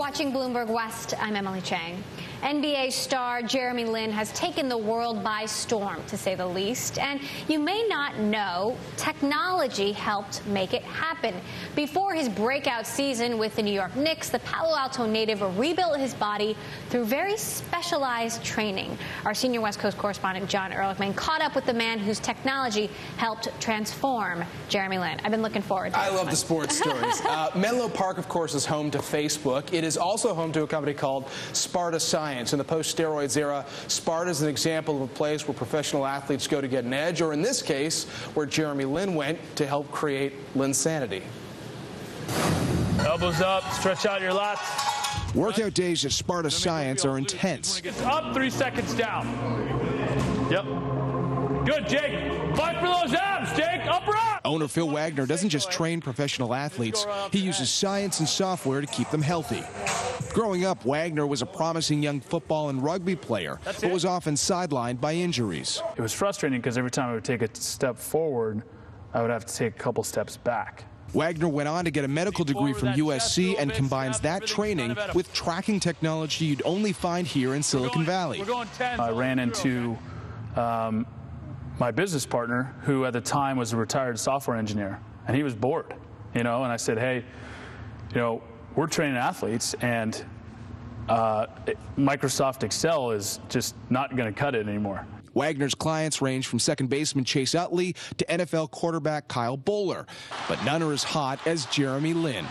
watching Bloomberg West. I'm Emily Chang. NBA star Jeremy Lin has taken the world by storm, to say the least. And you may not know, technology helped make it happen. Before his breakout season with the New York Knicks, the Palo Alto native rebuilt his body through very specialized training. Our senior West Coast correspondent John Ehrlichman caught up with the man whose technology helped transform Jeremy Lin. I've been looking forward to it. I love the sports stories. Menlo Park, of course, is home to Facebook. It is also home to a company called Sparta Science. In the post-steroids era, Sparta is an example of a place where professional athletes go to get an edge, or in this case, where Jeremy Lin went to help create Linsanity. Elbows up, stretch out your lats. Workout days at Sparta Science are intense. Up, 3 seconds down. Yep. Good, Jake. Fight for those abs, Jake. Up or up. Owner Phil Wagner doesn't just train professional athletes. He uses science and software to keep them healthy. Growing up, Wagner was a promising young football and rugby player, but was often sidelined by injuries. It was frustrating because every time I would take a step forward, I would have to take a couple steps back. Wagner went on to get a medical degree from USC and combines that training with tracking technology you'd only find here in Silicon Valley. I ran into my business partner, who at the time was a retired software engineer, and he was bored, and I said, hey, we're training athletes, and Microsoft Excel is just not going to cut it anymore. Wagner's clients range from second baseman Chase Utley to NFL quarterback Kyle Bowler, but none are as hot as Jeremy Lin.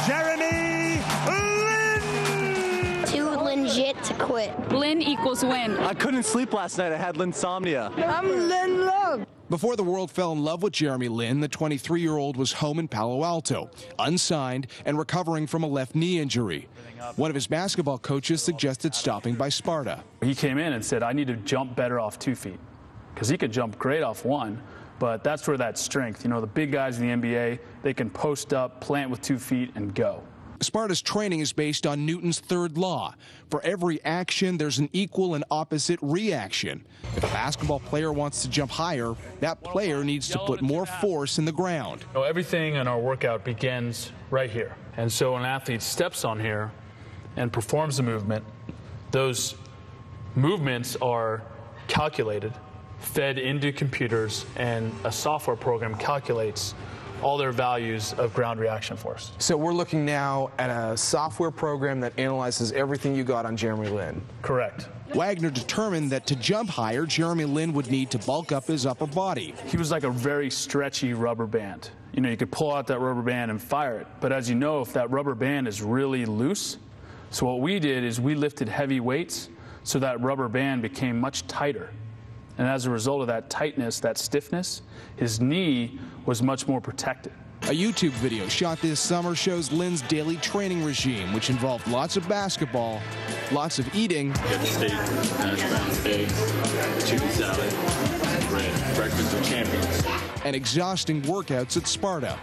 Jeremy Lin! Too legit to quit. Lin equals win. I couldn't sleep last night. I had Linsomnia. I'm Lin Love. Before the world fell in love with Jeremy Lin, the 23-year-old was home in Palo Alto, unsigned and recovering from a left knee injury. One of his basketball coaches suggested stopping by Sparta. He came in and said, I need to jump better off 2 feet, because he could jump great off 1, but that's where that strength, the big guys in the NBA, they can post up, plant with 2 feet, and go. Sparta's training is based on Newton's third law. For every action, there's an equal and opposite reaction. If a basketball player wants to jump higher, that player needs to put more force in the ground. Everything in our workout begins right here. And so when an athlete steps on here and performs a movement, those movements are calculated, fed into computers, and a software program calculates all their values of ground reaction force. So we're looking now at a software program that analyzes everything you got on Jeremy Lin. Correct. Wagner determined that to jump higher, Jeremy Lin would need to bulk up his upper body. He was like a very stretchy rubber band. You could pull out that rubber band and fire it. But as you know, if that rubber band is really loose, so what we did is we lifted heavy weights so that rubber band became much tighter. And as a result of that tightness, that stiffness, his knee was much more protected. A YouTube video shot this summer shows Lin's daily training regime, which involved lots of basketball, lots of eating, steak, hash browns, eggs, chicken salad, bread, breakfast of champions, and exhausting workouts at Sparta.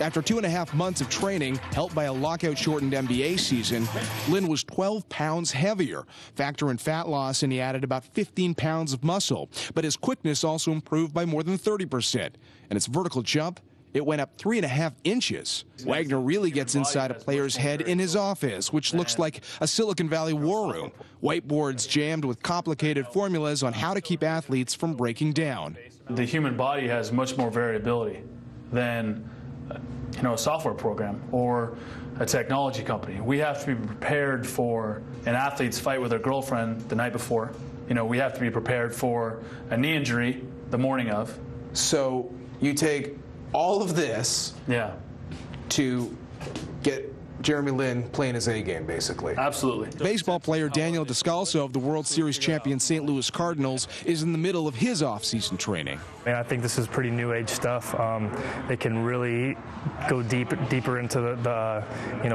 After 2.5 months of training, helped by a lockout-shortened NBA season, Lin was 12 pounds heavier. Factor in fat loss, and he added about 15 pounds of muscle. But his quickness also improved by more than 30%. And its vertical jump, it went up 3.5 inches. Wagner really gets inside a player's head in his office, which looks like a Silicon Valley war room. Whiteboards jammed with complicated formulas on how to keep athletes from breaking down. The human body has much more variability than a software program or a technology company. We have to be prepared for an athlete's fight with their girlfriend the night before. We have to be prepared for a knee injury the morning of. So you take all of this to get Jeremy Lin playing his A game, basically. Absolutely. Baseball player Daniel Descalso of the World Series champion St. Louis Cardinals is in the middle of his off-season training. And I think this is pretty new age stuff. They can really go deeper into the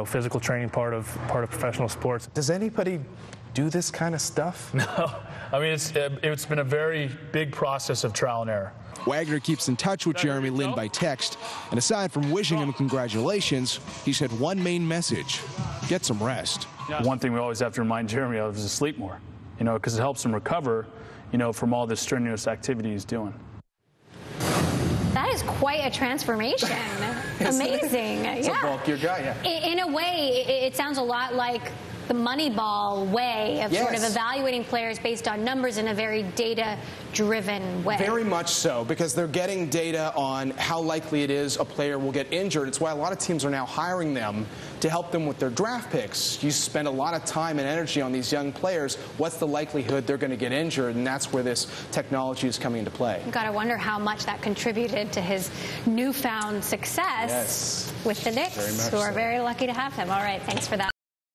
physical training part of professional sports. Does anybody do this kind of stuff? No. I mean, it's been a very big process of trial and error. Wagner keeps in touch with Jeremy Lin by text, and aside from wishing him congratulations, he said one main message: get some rest. One thing we always have to remind Jeremy of is to sleep more, because it helps him recover, from all this strenuous activity he's doing. That is is quite a transformation. Amazing. It's a bulkier guy, yeah. In a way, it sounds a lot like the Moneyball way of sort of evaluating players based on numbers in a very data-driven way. Very much so, because they're getting data on how likely it is a player will get injured. It's why a lot of teams are now hiring them to help them with their draft picks. You spend a lot of time and energy on these young players. What's the likelihood they're going to get injured? And that's where this technology is coming into play. You've got to wonder how much that contributed to his newfound success with the Knicks, who are very lucky to have him. All right, thanks for that.